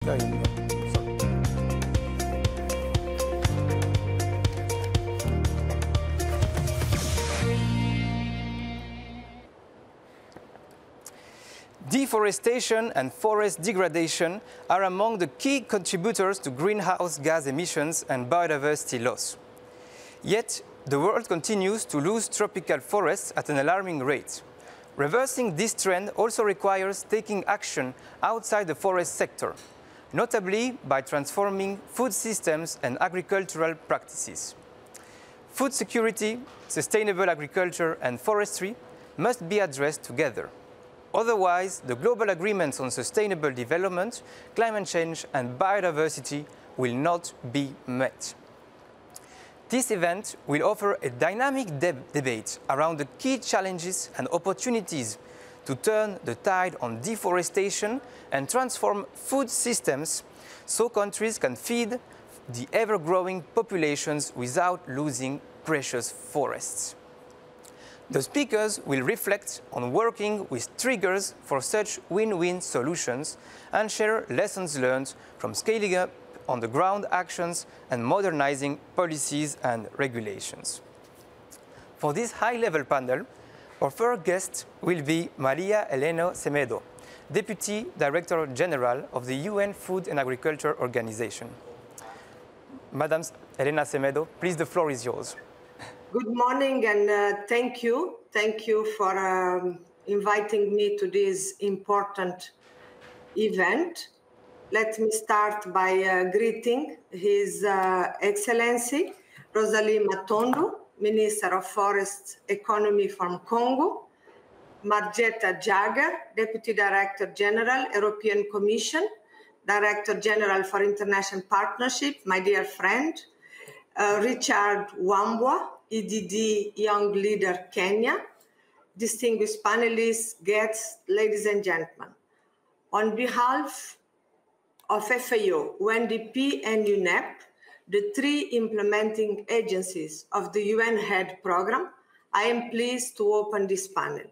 There you go. Sorry. Deforestation and forest degradation are among the key contributors to greenhouse gas emissions and biodiversity loss. Yet, the world continues to lose tropical forests at an alarming rate. Reversing this trend also requires taking action outside the forest sector, notably by transforming food systems and agricultural practices. Food security, sustainable agriculture, and forestry must be addressed together. Otherwise, the global agreements on sustainable development, climate change, and biodiversity will not be met. This event will offer a dynamic debate around the key challenges and opportunities to turn the tide on deforestation and transform food systems so countries can feed the ever-growing populations without losing precious forests. The speakers will reflect on working with triggers for such win-win solutions and share lessons learned from scaling up on-the-ground actions and modernizing policies and regulations. For this high-level panel, our first guest will be Maria Elena Semedo, Deputy Director General of the UN Food and Agriculture Organization. Madam Elena Semedo, please, the floor is yours. Good morning, and thank you. Thank you for inviting me to this important event. Let me start by greeting His Excellency Rosalie Matondo, Minister of Forests Economy from Congo, Margetta Jagger, Deputy Director General, European Commission, Director General for International Partnership, my dear friend, Richard Wambua, EDD Young Leader Kenya, distinguished panelists, guests, ladies and gentlemen. On behalf of FAO, UNDP and UNEP, the three implementing agencies of the UN HEAD program, I am pleased to open this panel.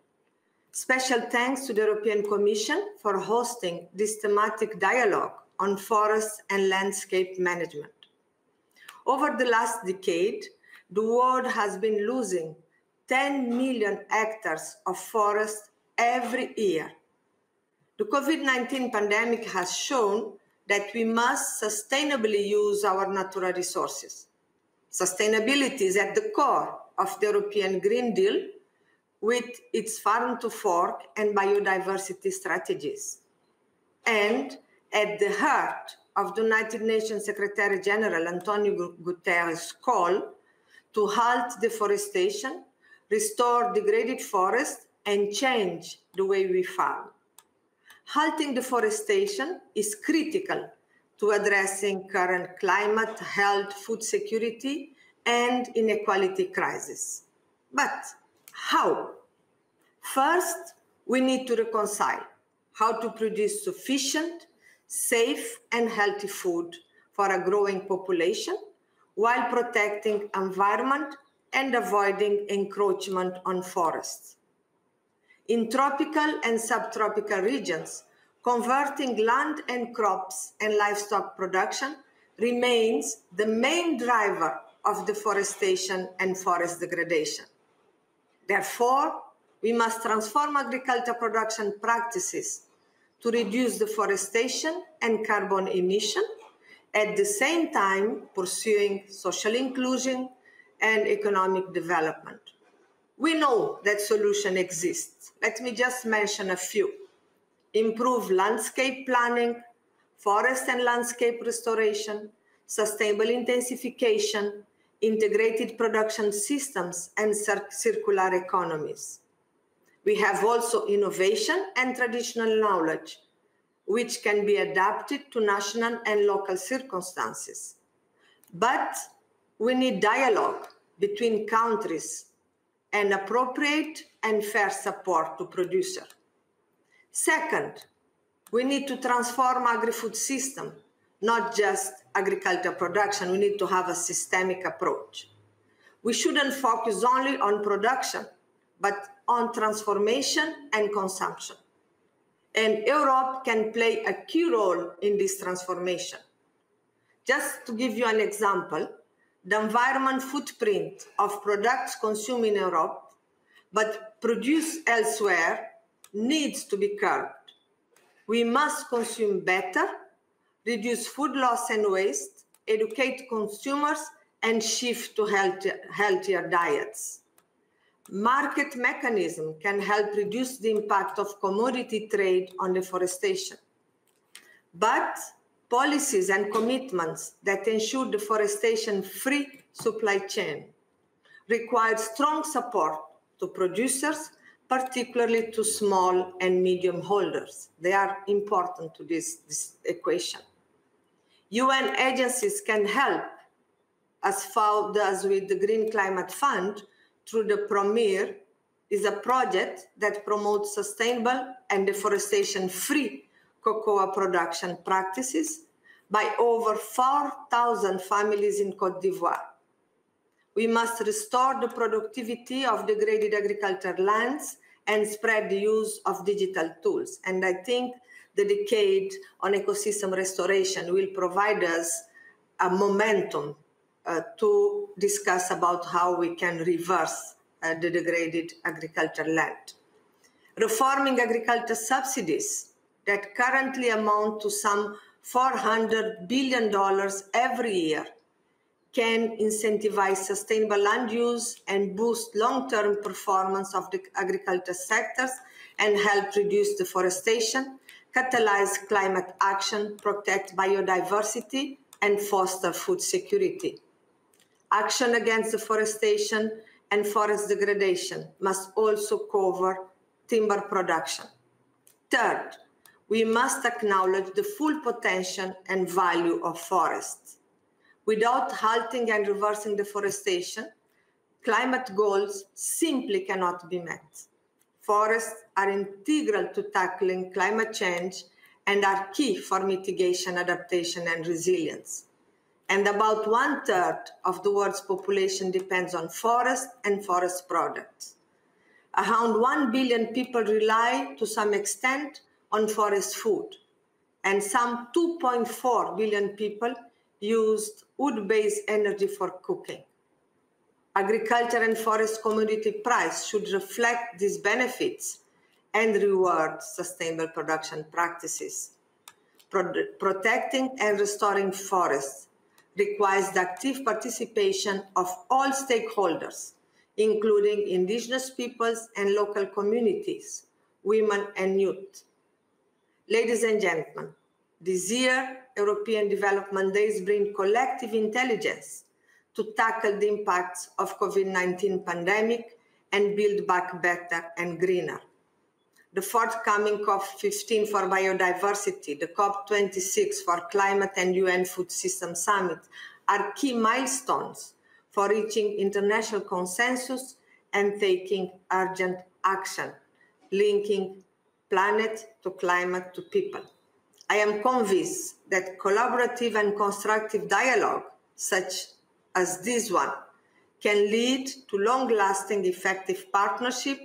Special thanks to the European Commission for hosting this thematic dialogue on forest and landscape management. Over the last decade, the world has been losing 10 million hectares of forest every year. The COVID-19 pandemic has shown that we must sustainably use our natural resources. Sustainability is at the core of the European Green Deal with its farm to fork and biodiversity strategies, and at the heart of the United Nations Secretary General Antonio Guterres' call to halt deforestation, restore degraded forests, and change the way we farm. Halting deforestation is critical to addressing current climate, health, food security, and inequality crisis. But how? First, we need to reconcile how to produce sufficient, safe, and healthy food for a growing population while protecting environment and avoiding encroachment on forests. In tropical and subtropical regions, converting land and crops and livestock production remains the main driver of deforestation and forest degradation. Therefore, we must transform agricultural production practices to reduce deforestation and carbon emission, at the same time pursuing social inclusion and economic development. We know that solutions exist. Let me just mention a few. Improve landscape planning, forest and landscape restoration, sustainable intensification, integrated production systems, and circular economies. We have also innovation and traditional knowledge, which can be adapted to national and local circumstances. But we need dialogue between countries and appropriate and fair support to producers. Second, we need to transform agri-food system, not just agricultural production. We need to have a systemic approach. We shouldn't focus only on production, but on transformation and consumption. And Europe can play a key role in this transformation. Just to give you an example, the environment footprint of products consumed in Europe but produced elsewhere needs to be curbed. We must consume better, reduce food loss and waste, educate consumers, and shift to healthier diets. Market mechanism can help reduce the impact of commodity trade on deforestation. But policies and commitments that ensure deforestation-free supply chain require strong support to producers, particularly to small and medium holders. They are important to this equation. UN agencies can help, as FAO does with the Green Climate Fund, through the PROMIR, is a project that promotes sustainable and deforestation-free cocoa production practices by over 4,000 families in Côte d'Ivoire. We must restore the productivity of degraded agricultural lands and spread the use of digital tools. And I think the decade on ecosystem restoration will provide us a momentum to discuss about how we can reverse the degraded agricultural land. Reforming agriculture subsidies that currently amount to some $400 billion every year can incentivize sustainable land use and boost long-term performance of the agriculture sectors and help reduce deforestation, catalyze climate action, protect biodiversity, and foster food security. Action against deforestation and forest degradation must also cover timber production. Third, we must acknowledge the full potential and value of forests. Without halting and reversing deforestation, climate goals simply cannot be met. Forests are integral to tackling climate change and are key for mitigation, adaptation, and resilience. And about 1/3 of the world's population depends on forest and forest products. Around 1 billion people rely to some extent on forest food, and some 2.4 billion people used wood-based energy for cooking. Agriculture and forest commodity price should reflect these benefits and reward sustainable production practices. Protecting and restoring forests requires the active participation of all stakeholders, including indigenous peoples and local communities, women and youth. Ladies and gentlemen, this year, European Development Days bring collective intelligence to tackle the impacts of COVID-19 pandemic and build back better and greener. The forthcoming COP15 for biodiversity, the COP26 for climate and UN Food System Summit are key milestones for reaching international consensus and taking urgent action, linking planet to climate to people. I am convinced that collaborative and constructive dialogue, such as this one, can lead to long-lasting effective partnership,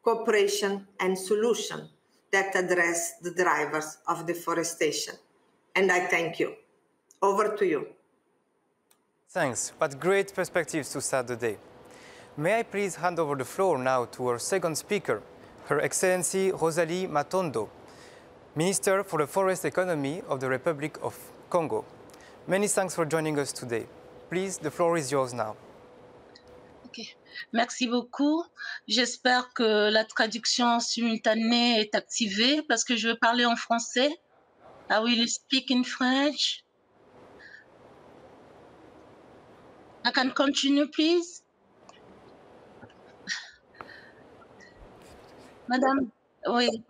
cooperation, and solution that address the drivers of deforestation. And I thank you. Over to you. Thanks. What great perspectives to start the day. May I please hand over the floor now to our second speaker, Her Excellency Rosalie Matondo, Minister for the Forest Economy of the Republic of Congo. Many thanks for joining us today. Please, the floor is yours now. Okay. Merci beaucoup. J'espère que la traduction simultanée est activée parce que je veux parler en français. I will speak in French. I can continue, please. Madame, oui.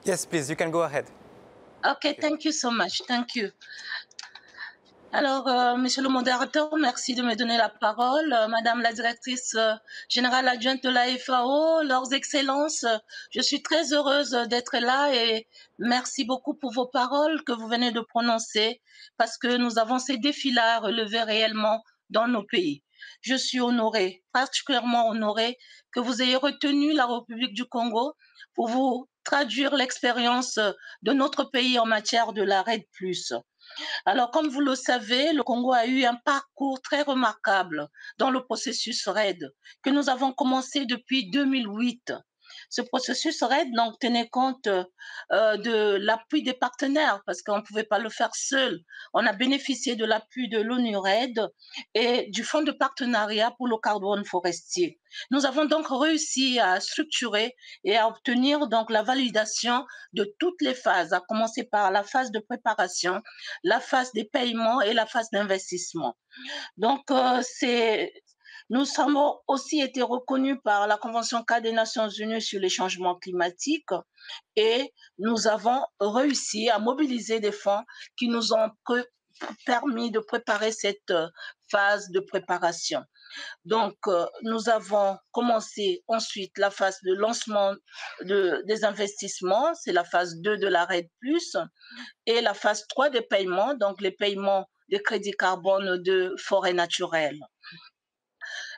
Yes, please, you can go ahead. Okay, thank you so much. Thank you. Alors, Monsieur le modérateur, merci de me donner la parole. Madame la directrice générale adjointe de la FAO, leurs excellences, je suis très heureuse d'être là et merci beaucoup pour vos paroles que vous venez de prononcer parce que nous avons ces défis-là à relever réellement dans nos pays. Je suis honorée, particulièrement honorée, que vous ayez retenu la République du Congo pour vous traduire l'expérience de notre pays en matière de la RED+. Alors, comme vous le savez, le Congo a eu un parcours très remarquable dans le processus RED que nous avons commencé depuis 2008. Ce processus RED donc, tenait compte de l'appui des partenaires parce qu'on ne pouvait pas le faire seul. On a bénéficié de l'appui de l'ONU RED et du Fonds de partenariat pour le carbone forestier. Nous avons donc réussi à structurer et à obtenir donc la validation de toutes les phases, à commencer par la phase de préparation, la phase des paiements et la phase d'investissement. Donc, nous avons aussi été reconnus par la Convention cadre des Nations Unies sur les changements climatiques et nous avons réussi à mobiliser des fonds qui nous ont permis de préparer cette phase de préparation. Donc, nous avons commencé ensuite la phase de lancement des investissements, c'est la phase 2 de la RED+, et la phase 3 des paiements, donc les paiements des crédits carbone de forêt naturelle.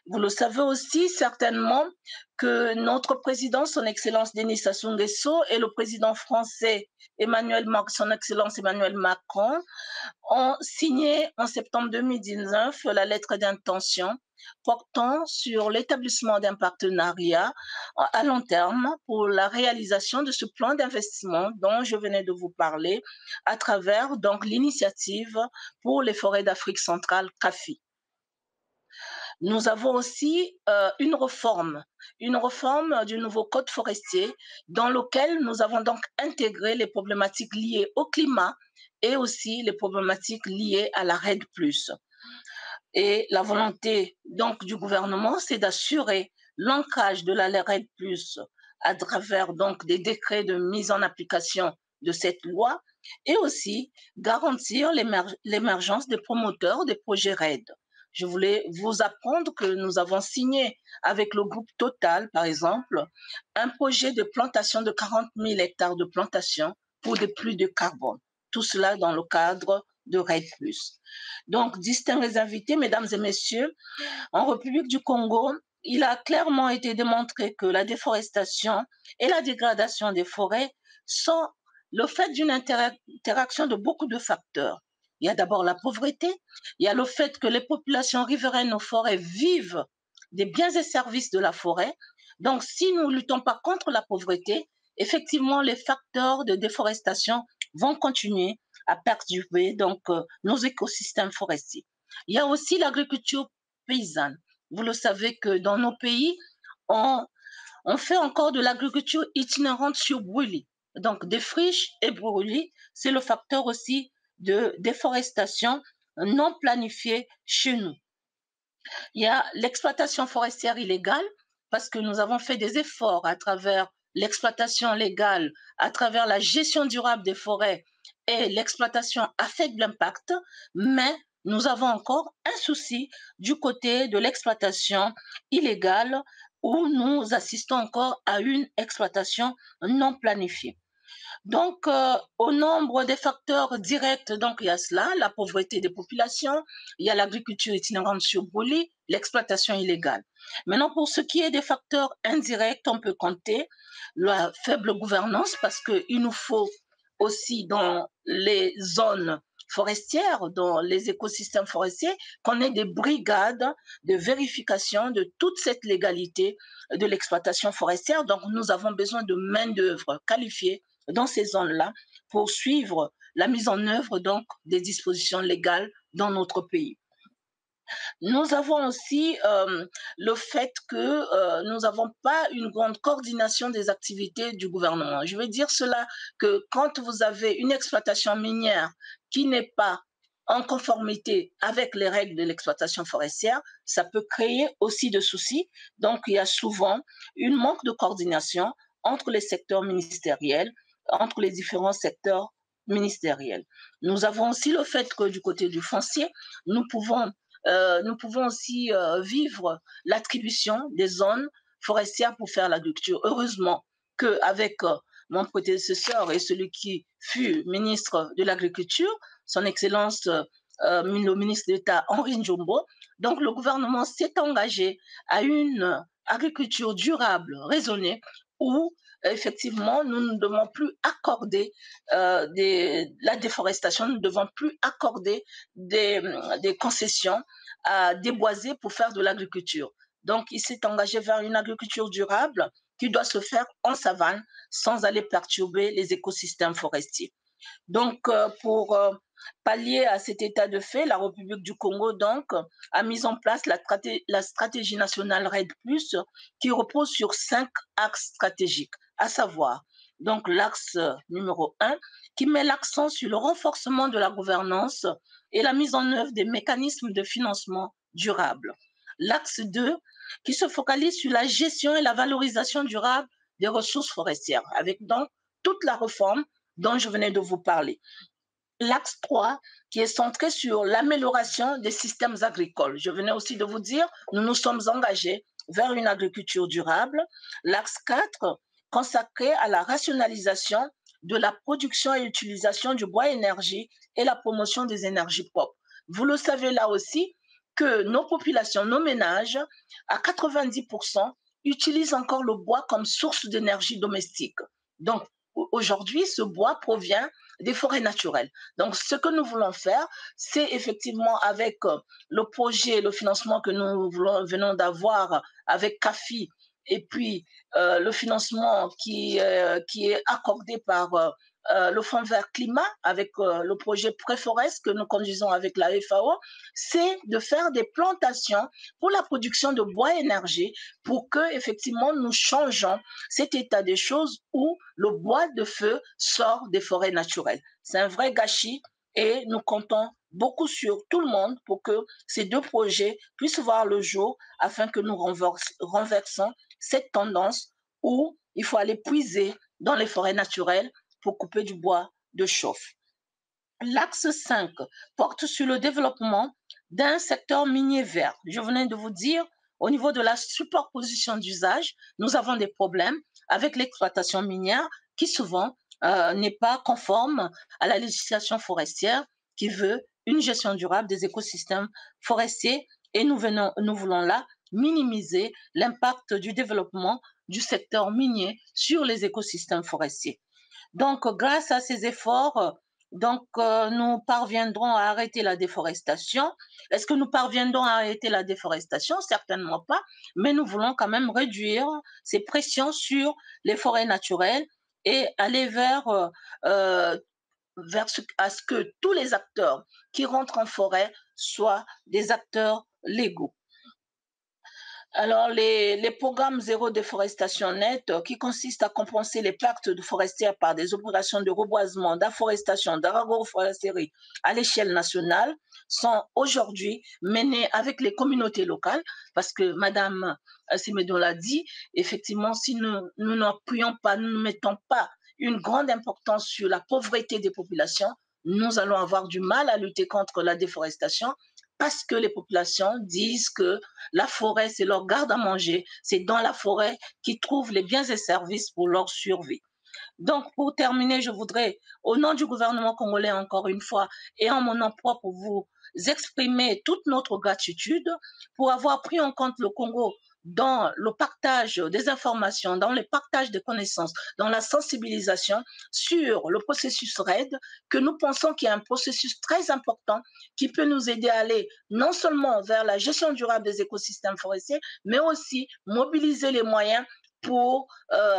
Vous le savez aussi certainement que notre président, son Excellence Denis Sassou Nguesso, et le président français son Excellence Emmanuel Macron ont signé en septembre 2019 la lettre d'intention portant sur l'établissement d'un partenariat à long terme pour la réalisation de ce plan d'investissement dont je venais de vous parler à travers donc l'initiative pour les forêts d'Afrique centrale CAFI. Nous avons aussi une réforme du nouveau code forestier dans lequel nous avons donc intégré les problématiques liées au climat et aussi les problématiques liées à la RED+. Et la volonté donc du gouvernement, c'est d'assurer l'ancrage de la RED+, à travers donc des décrets de mise en application de cette loi et aussi garantir l'émergence des promoteurs des projets RED. Je voulais vous apprendre que nous avons signé avec le groupe Total, par exemple, un projet de plantation de 40 000 hectares de plantation pour des pluies de carbone. Tout cela dans le cadre de RED+. Donc, distingués invités, mesdames et messieurs, en République du Congo, il a clairement été démontré que la déforestation et la dégradation des forêts sont le fait d'une interaction de beaucoup de facteurs. Il y a d'abord la pauvreté, il y a le fait que les populations riveraines aux forêts vivent des biens et services de la forêt. Donc, si nous ne luttons pas contre la pauvreté, effectivement, les facteurs de déforestation vont continuer à perturber donc, nos écosystèmes forestiers. Il y a aussi l'agriculture paysanne. Vous le savez que dans nos pays, on fait encore de l'agriculture itinérante sur brûlis. Donc, des friches et brûlis, c'est le facteur aussi de déforestation non planifiée chez nous. Il y a l'exploitation forestière illégale, parce que nous avons fait des efforts à travers l'exploitation légale, à travers la gestion durable des forêts et l'exploitation à faible impact, mais nous avons encore un souci du côté de l'exploitation illégale où nous assistons encore à une exploitation non planifiée. Donc, au nombre des facteurs directs, donc il y a cela, la pauvreté des populations, il y a l'agriculture itinérante sur brûlis, l'exploitation illégale. Maintenant, pour ce qui est des facteurs indirects, on peut compter la faible gouvernance parce qu'il nous faut aussi dans les zones forestières, dans les écosystèmes forestiers, qu'on ait des brigades de vérification de toute cette légalité de l'exploitation forestière. Donc, nous avons besoin de main-d'œuvre qualifiée dans ces zones-là pour suivre la mise en œuvre donc des dispositions légales dans notre pays. Nous avons aussi le fait que nous n'avons pas une grande coordination des activités du gouvernement. Je veux dire cela que quand vous avez une exploitation minière qui n'est pas en conformité avec les règles de l'exploitation forestière, ça peut créer aussi de soucis. Donc, il y a souvent un manque de coordination entre les secteurs ministériels, entre les différents secteurs ministériels. Nous avons aussi le fait que du côté du foncier, nous pouvons aussi vivre l'attribution des zones forestières pour faire l'agriculture. Heureusement qu'avec mon prédécesseur et celui qui fut ministre de l'Agriculture, son Excellence le ministre d'État Henri Njombo, donc le gouvernement s'est engagé à une agriculture durable, raisonnée, où effectivement, nous ne devons plus accorder la déforestation, nous ne devons plus accorder des concessions à déboiser pour faire de l'agriculture. Donc, il s'est engagé vers une agriculture durable qui doit se faire en savane sans aller perturber les écosystèmes forestiers. Donc, pour pallier à cet état de fait, la République du Congo donc a mis en place la stratégie nationale RED+, qui repose sur 5 axes stratégiques, à savoir donc l'axe numéro 1, qui met l'accent sur le renforcement de la gouvernance et la mise en œuvre des mécanismes de financement durable. L'axe 2, qui se focalise sur la gestion et la valorisation durable des ressources forestières, avec donc toute la réforme dont je venais de vous parler. L'axe 3, qui est centré sur l'amélioration des systèmes agricoles. Je venais aussi de vous dire, nous nous sommes engagés vers une agriculture durable. L'axe 4, consacré à la rationalisation de la production et l'utilisation du bois énergie et la promotion des énergies propres. Vous le savez là aussi que nos populations, nos ménages, à 90%, utilisent encore le bois comme source d'énergie domestique. Donc, aujourd'hui, ce bois provient des forêts naturelles. Donc, ce que nous voulons faire, c'est effectivement avec le projet, le financement que nous venons d'avoir avec CAFI, et puis le financement qui est accordé par le Fonds vert climat avec le projet Préforest que nous conduisons avec la FAO, c'est de faire des plantations pour la production de bois énergie pour que effectivement nous changeons cet état des choses où le bois de feu sort des forêts naturelles. C'est un vrai gâchis et nous comptons beaucoup sur tout le monde pour que ces deux projets puissent voir le jour afin que nous renversons cette tendance où il faut aller puiser dans les forêts naturelles pour couper du bois de chauffe. L'axe 5 porte sur le développement d'un secteur minier vert. Je venais de vous dire, au niveau de la superposition d'usage, nous avons des problèmes avec l'exploitation minière qui souvent n'est pas conforme à la législation forestière qui veut une gestion durable des écosystèmes forestiers et nous voulons là minimiser l'impact du développement du secteur minier sur les écosystèmes forestiers. Donc, grâce à ces efforts, nous parviendrons à arrêter la déforestation. Est-ce que nous parviendrons à arrêter la déforestation? Certainement pas, mais nous voulons quand même réduire ces pressions sur les forêts naturelles et aller vers à ce que tous les acteurs qui rentrent en forêt soient des acteurs légaux. Alors, les programmes zéro déforestation nette, qui consistent à compenser les pertes forestières par des opérations de reboisement, d'afforestation, d'agroforesterie à l'échelle nationale, sont aujourd'hui menés avec les communautés locales, parce que Madame Semedo l'a dit, effectivement, si nous n'appuyons pas, nous ne mettons pas une grande importance sur la pauvreté des populations, nous allons avoir du mal à lutter contre la déforestation, parce que les populations disent que la forêt, c'est leur garde-à-manger, c'est dans la forêt qu'ils trouvent les biens et services pour leur survie. Donc, pour terminer, je voudrais, au nom du gouvernement congolais, encore une fois, et en mon nom propre, vous exprimer toute notre gratitude pour avoir pris en compte le Congo dans le partage des informations, dans le partage des connaissances, dans la sensibilisation sur le processus RED, que nous pensons qu'il y a un processus très important qui peut nous aider à aller non seulement vers la gestion durable des écosystèmes forestiers, mais aussi mobiliser les moyens pour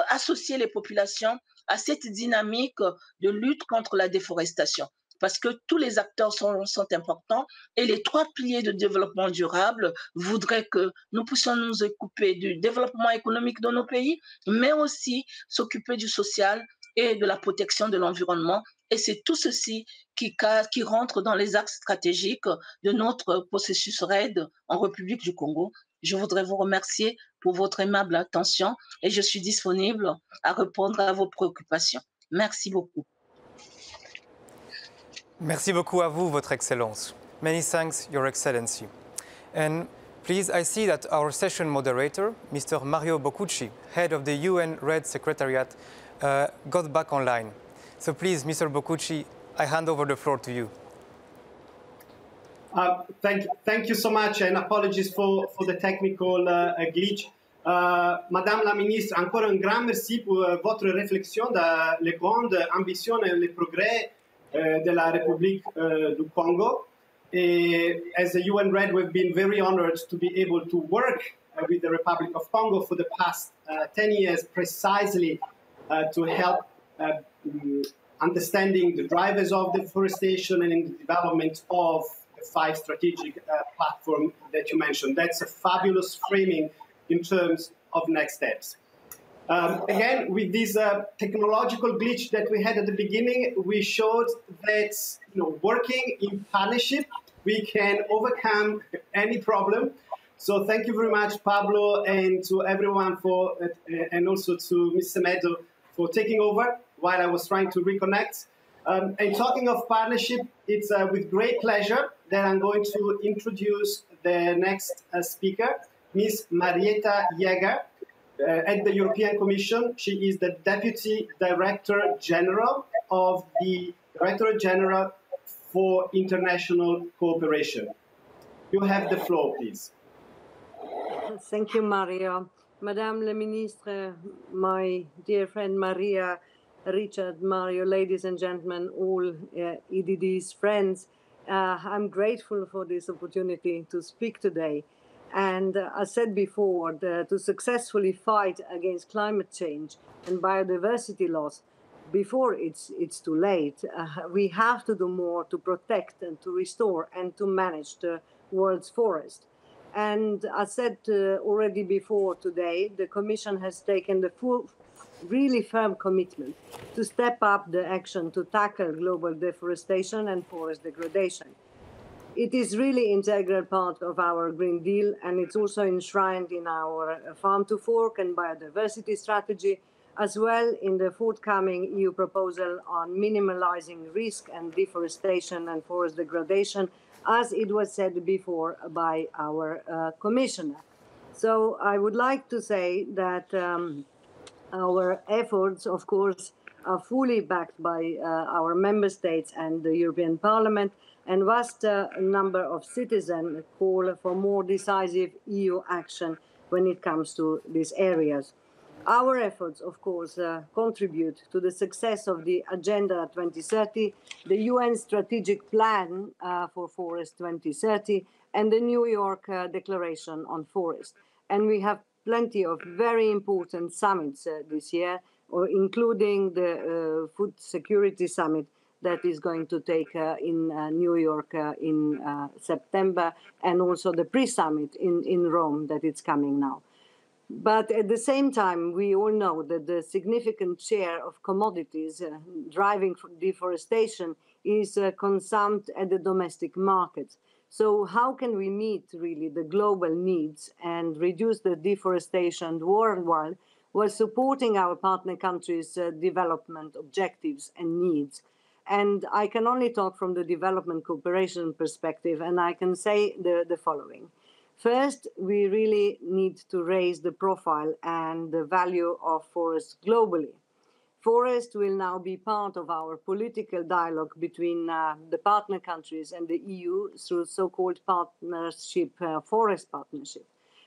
associer les populations à cette dynamique de lutte contre la déforestation. Parce que tous les acteurs sont importants et les 3 piliers de développement durable voudraient que nous puissions nous occuper du développement économique de nos pays, mais aussi s'occuper du social et de la protection de l'environnement. Et c'est tout ceci qui rentre dans les axes stratégiques de notre processus RED en République du Congo. Je voudrais vous remercier pour votre aimable attention et je suis disponible à répondre à vos préoccupations. Merci beaucoup. Merci beaucoup à vous, Votre Excellence. Many thanks, Your Excellency. And please, I see that our session moderator, Mr. Mario Boccucci, head of the UN RED Secretariat, got back online. So please, Mr. Boccucci, I hand over the floor to you. Thank you so much, and apologies for the technical glitch. Madame la ministre, encore un grand merci pour votre réflexion dans les grandes ambitions et les progrès de la République du Congo. As the UN Red, we've been very honored to be able to work with the Republic of Congo for the past 10 years precisely to help understanding the drivers of deforestation and in the development of the 5 strategic platforms that you mentioned. That's a fabulous framing in terms of next steps. Again, with this technological glitch that we had at the beginning, we showed that working in partnership, we can overcome any problem. So thank you very much, Pablo, and to everyone and also to Mr. Meadow for taking over while I was trying to reconnect. And talking of partnership, it's with great pleasure that I'm going to introduce the next speaker, Ms. Marietta Jäger, at the European Commission. She is the Deputy Director General of the Directorate General for International Cooperation. You have the floor, please. Thank you, Mario. Madame la Ministre, my dear friend Maria, Richard, Mario, ladies and gentlemen, all EDD's friends, I'm grateful for this opportunity to speak today. And as said before, to successfully fight against climate change and biodiversity loss before it's too late, we have to do more to protect and to restore and to manage the world's forest. And as said already before today, the Commission has taken the full, really firm commitment to step up the action to tackle global deforestation and forest degradation. It is really an integral part of our Green Deal, and it's also enshrined in our Farm to Fork and biodiversity strategy, as well in the forthcoming EU proposal on minimalizing risk and deforestation and forest degradation, as it was said before by our Commissioner. So I would like to say that our efforts, of course, are fully backed by our member states and the European Parliament, and vast number of citizens call for more decisive EU action when it comes to these areas. Our efforts, of course, contribute to the success of the Agenda 2030, the UN Strategic Plan for Forest 2030, and the New York Declaration on Forest. And we have plenty of very important summits this year, including the Food Security Summit that is going to take in New York in September, and also the pre-summit in Rome that is coming now. But at the same time, we all know that the significant share of commodities driving deforestation is consumed at the domestic market. So how can we meet really the global needs and reduce the deforestation worldwide while supporting our partner countries' development objectives and needs? And I can only talk from the development cooperation perspective, and I can say the following. First, we really need to raise the profile and the value of forests globally. Forest will now be part of our political dialogue between the partner countries and the EU through so-called partnership, forest partnership.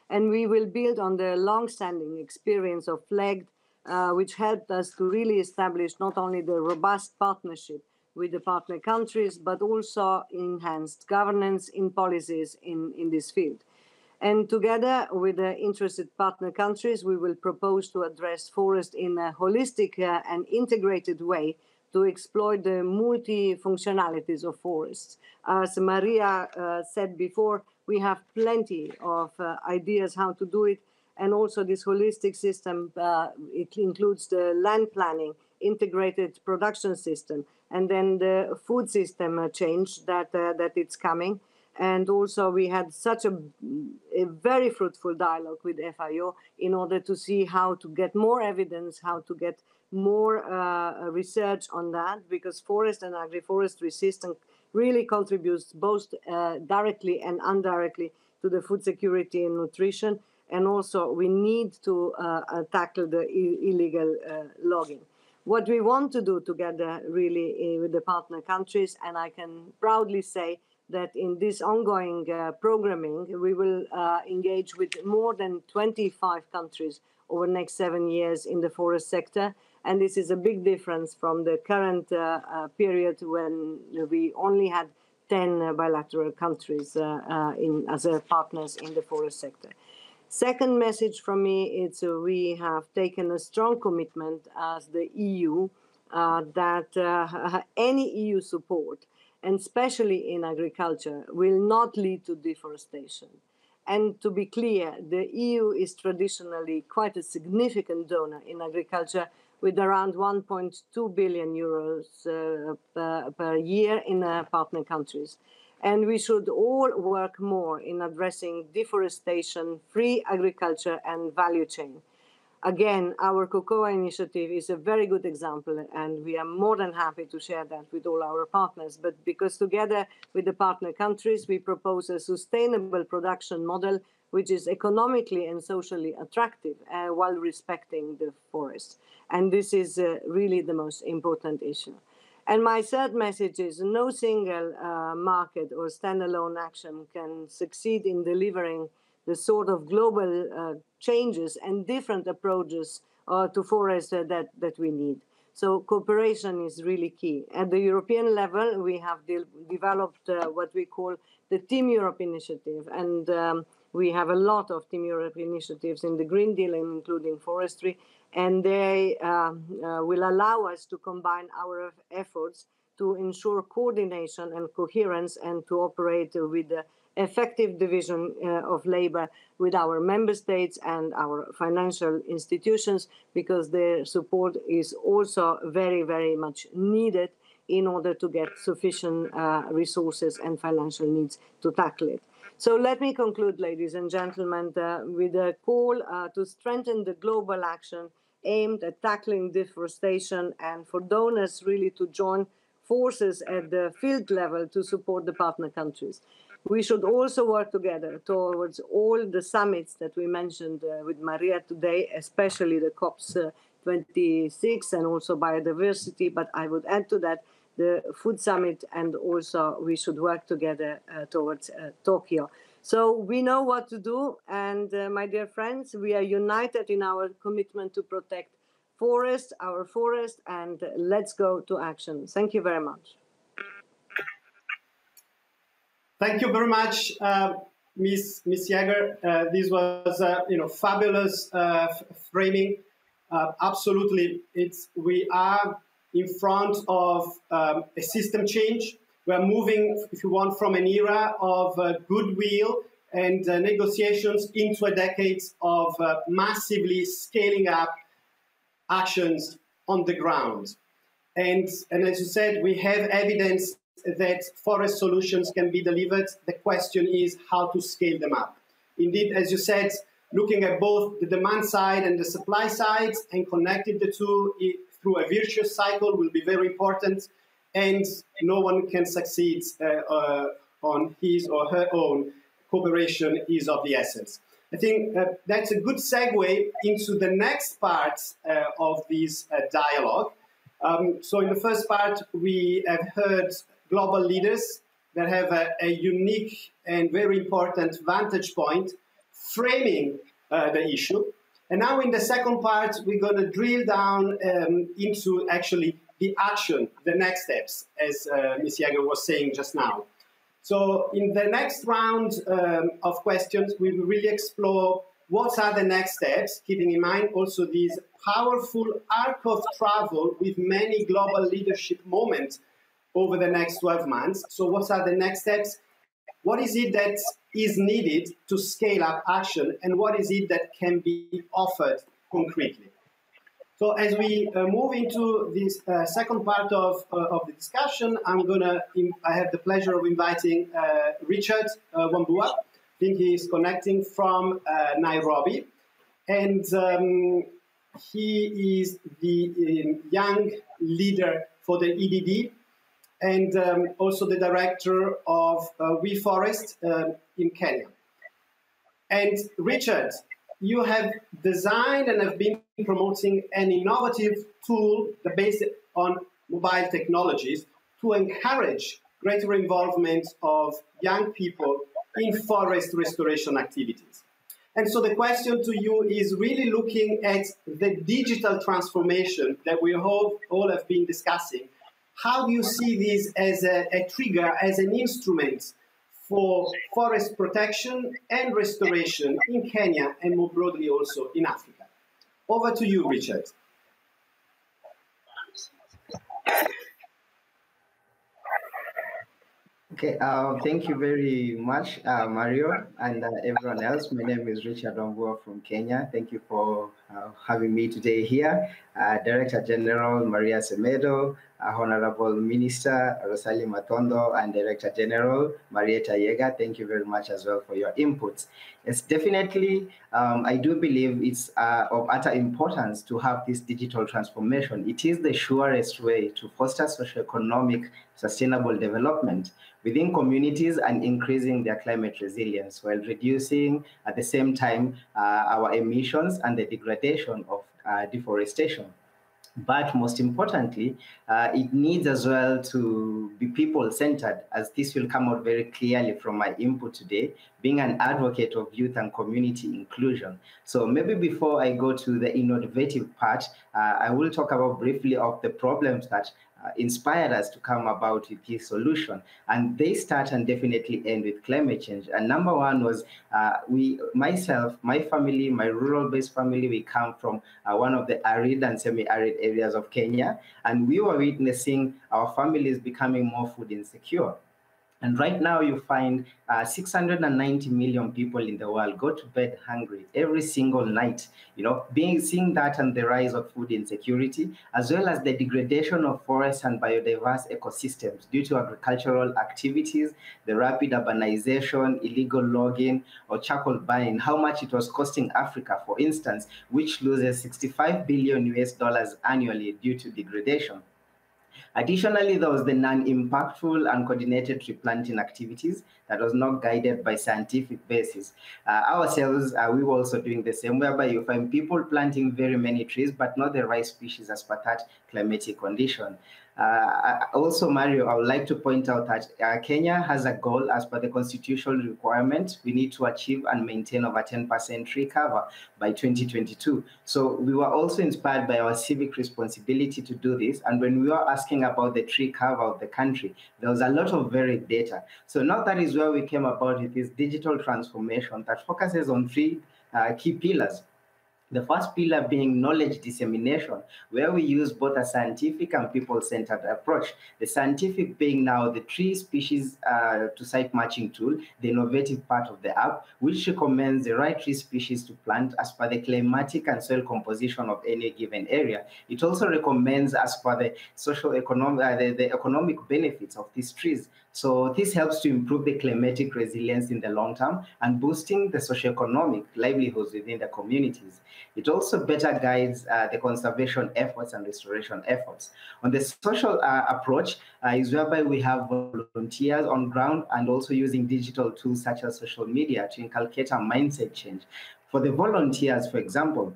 And we will build on the long-standing experience of FLEGT, which helped us to really establish not only the robust partnership with the partner countries, but also enhanced governance in policies in this field. And together with the interested partner countries, we will propose to address forest in a holistic and integrated way to exploit the multifunctionalities of forests. As Maria said before, we have plenty of ideas how to do it. And also this holistic system, it includes the land planning, integrated production system, and then the food system change that it's coming. And also we had such a very fruitful dialogue with FIO in order to see how to get more evidence, how to get more research on that, because forest and agroforestry system really contributes both directly and indirectly to the food security and nutrition. And also we need to tackle the illegal logging. What we want to do together really with the partner countries, and I can proudly say that in this ongoing programming, we will engage with more than 25 countries over the next 7 years in the forest sector. And this is a big difference from the current period when we only had 10 bilateral countries as partners in the forest sector. Second message from me is we have taken a strong commitment as the EU that any EU support, and especially in agriculture, will not lead to deforestation. And to be clear, the EU is traditionally quite a significant donor in agriculture, with around 1.2 billion euros per year in partner countries. And we should all work more in addressing deforestation, free agriculture, and value chain. Again, our Cocoa initiative is a very good example, and we are more than happy to share that with all our partners. But because together with the partner countries, we propose a sustainable production model which is economically and socially attractive while respecting the forests. And this is really the most important issue. And my third message is no single market or standalone action can succeed in delivering the sort of global changes and different approaches to forests that we need. So cooperation is really key. At the European level, we have developed what we call the Team Europe initiative. And we have a lot of Team Europe initiatives in the Green Deal, including forestry. And they will allow us to combine our efforts to ensure coordination and coherence and to operate with the effective division of labor with our member states and our financial institutions, because their support is also very, very much needed in order to get sufficient resources and financial needs to tackle it. So let me conclude, ladies and gentlemen, with a call to strengthen the global action aimed at tackling deforestation, and for donors really to join forces at the field level to support the partner countries. We should also work together towards all the summits that we mentioned with Maria today, especially the COPs 26 and also biodiversity, but I would add to that the food summit, and also we should work together towards Tokyo. So we know what to do, and my dear friends, we are united in our commitment to protect our forest, and let's go to action. Thank you very much. Thank you very much, Ms. Jäger. This was fabulous framing. Absolutely, we are in front of a system change. We are moving, if you want, from an era of goodwill and negotiations into a decade of massively scaling up actions on the ground. And as you said, we have evidence that forest solutions can be delivered. The question is how to scale them up. Indeed, as you said, looking at both the demand side and the supply side and connecting the two through a virtuous cycle will be very important. And no one can succeed on his or her own. Cooperation is of the essence. I think that's a good segue into the next part of this dialogue. So in the first part, we have heard global leaders that have a unique and very important vantage point framing the issue. And now in the second part, we're going to drill down into actually the action, the next steps, as Ms. Jäger was saying just now. So in the next round of questions, we will really explore what are the next steps, keeping in mind also this powerful arc of travel with many global leadership moments over the next 12 months. So what are the next steps? What is it that is needed to scale up action, and what is it that can be offered concretely? So as we move into this second part of the discussion, I have the pleasure of inviting Richard Wambua. I think he is connecting from Nairobi. And he is the young leader for the EDD, and also the director of We Forest in Kenya. And Richard, you have designed and have been promoting an innovative tool based on mobile technologies to encourage greater involvement of young people in forest restoration activities. And so the question to you is really looking at the digital transformation that we all have been discussing. How do you see this as a trigger, as an instrument for forest protection and restoration in Kenya and more broadly also in Africa? Over to you, Richard. Okay, thank you very much, Mario, and everyone else. My name is Richard Wambua from Kenya. Thank you for having me today here. Director General Maria Semedo, Honorable Minister Rosalie Matondo, and Director General Marietta Yega. Thank you very much as well for your inputs. It's definitely, I do believe it's of utter importance to have this digital transformation. It is the surest way to foster socioeconomic sustainable development within communities and increasing their climate resilience while reducing at the same time our emissions and the degradation of deforestation. But most importantly, it needs as well to be people-centered, as this will come out very clearly from my input today, being an advocate of youth and community inclusion. So maybe before I go to the innovative part, I will talk about briefly of the problems that inspired us to come about with this solution. And they start and definitely end with climate change. And number one was myself, my family, my rural-based family, we come from one of the arid and semi-arid areas of Kenya. And we were witnessing our families becoming more food insecure. And right now you find 690 million people in the world go to bed hungry every single night. You know, seeing that and the rise of food insecurity, as well as the degradation of forests and biodiverse ecosystems due to agricultural activities, the rapid urbanization, illegal logging, or charcoal burning, how much it was costing Africa, for instance, which loses $65 billion annually due to degradation. Additionally, there was the non-impactful and coordinated tree planting activities that was not guided by scientific basis. Ourselves, we were also doing the same, whereby you find people planting very many trees, but not the right species as per that climatic condition. Also, Mario, I would like to point out that Kenya has a goal as per the constitutional requirement. We need to achieve and maintain over 10% tree cover by 2022. So we were also inspired by our civic responsibility to do this. And when we were asking about the tree cover of the country, there was a lot of varied data. So now that is where we came about with this digital transformation that focuses on three key pillars. The first pillar being knowledge dissemination, where we use both a scientific and people-centered approach. The scientific being now the tree species to site matching tool, the innovative part of the app, which recommends the right tree species to plant as per the climatic and soil composition of any given area. It also recommends as per the socio-economic, the economic benefits of these trees. So this helps to improve the climatic resilience in the long term and boosting the socioeconomic livelihoods within the communities. It also better guides the conservation efforts and restoration efforts. On the social approach is whereby we have volunteers on ground and also using digital tools such as social media to inculcate a mindset change. For the volunteers, for example,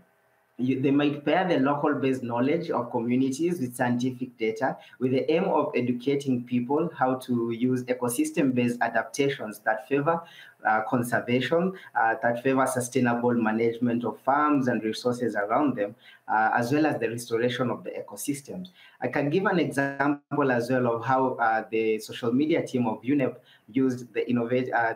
they might pair the local-based knowledge of communities with scientific data with the aim of educating people how to use ecosystem-based adaptations that favor conservation, that favor sustainable management of farms and resources around them, as well as the restoration of the ecosystems. I can give an example as well of how the social media team of UNEP used the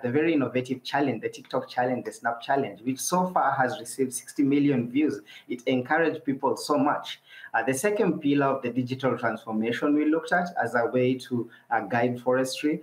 very innovative challenge, the TikTok challenge, the Snap challenge, which so far has received 60 million views. It encouraged people so much. The second pillar of the digital transformation we looked at as a way to guide forestry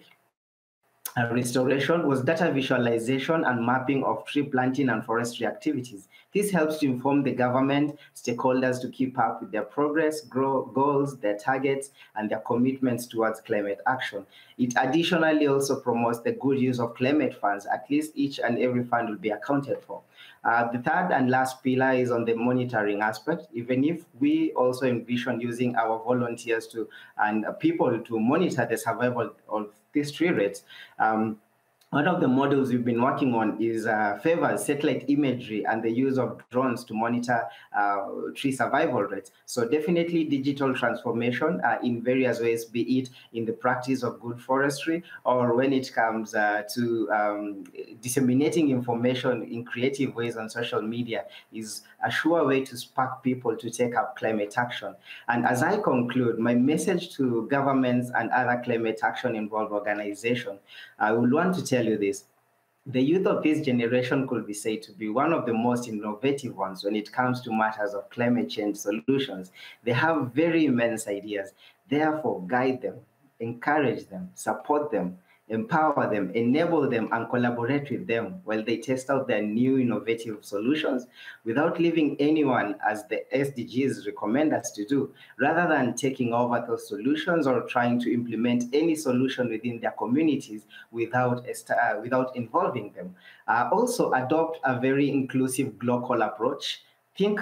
restoration was data visualization and mapping of tree planting and forestry activities. This helps to inform the government stakeholders to keep up with their progress, goals, their targets, and their commitments towards climate action. It additionally also promotes the good use of climate funds. At least each and every fund will be accounted for. The third and last pillar is on the monitoring aspect. Even if we also envision using our volunteers and people to monitor the survival of these tree rates, One of the models we've been working on is favors satellite imagery and the use of drones to monitor tree survival rates. So definitely digital transformation in various ways, be it in the practice of good forestry or when it comes to disseminating information in creative ways on social media is a sure way to spark people to take up climate action. And as I conclude, my message to governments and other climate action involved organizations, I would want to tell you this. The youth of this generation could be said to be one of the most innovative ones when it comes to matters of climate change solutions. They have very immense ideas. Therefore, guide them, encourage them, support them, empower them, enable them, and collaborate with them while they test out their new innovative solutions without leaving anyone, as the SDGs recommend us to do, rather than taking over those solutions or trying to implement any solution within their communities without involving them. Also, adopt a very inclusive global approach. Think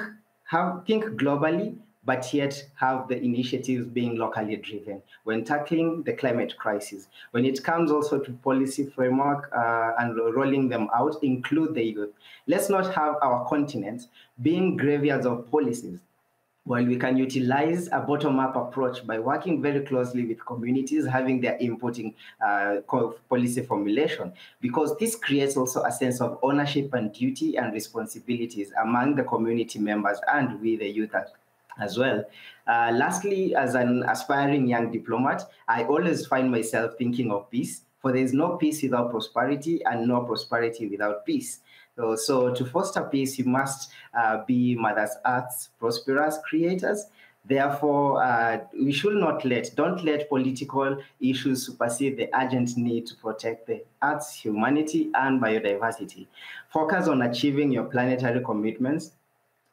globally, but yet have the initiatives being locally driven when tackling the climate crisis. When it comes also to policy framework and rolling them out, include the youth. Let's not have our continent being graveyards of policies, while we can utilize a bottom-up approach by working very closely with communities, having their input in policy formulation, because this creates also a sense of ownership and duty and responsibilities among the community members and we, the youth as well. Lastly, as an aspiring young diplomat, I always find myself thinking of peace, for there is no peace without prosperity and no prosperity without peace. So to foster peace, you must be Mother Earth's prosperous creators. Therefore, we should don't let political issues supersede the urgent need to protect the Earth's humanity and biodiversity. Focus on achieving your planetary commitments,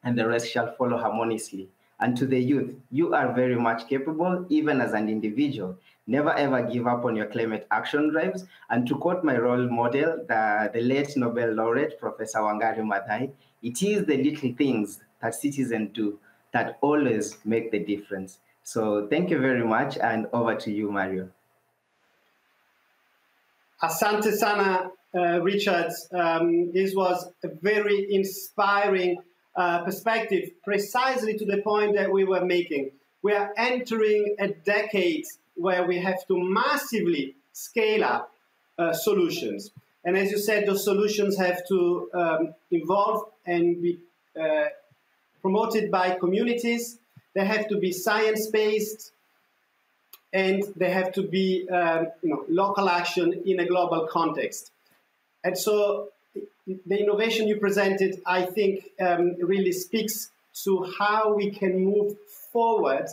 and the rest shall follow harmoniously. And to the youth, you are very much capable, even as an individual. Never ever give up on your climate action drives. And to quote my role model, the late Nobel laureate, Professor Wangari Maathai, it is the little things that citizens do that always make the difference. So thank you very much, and over to you, Mario. Asante sana, Richard. This was a very inspiring perspective, precisely to the point that we were making. We are entering a decade where we have to massively scale up solutions. And as you said, those solutions have to evolve and be promoted by communities. They have to be science-based, and they have to be local action in a global context. And so the innovation you presented, I think, really speaks to how we can move forward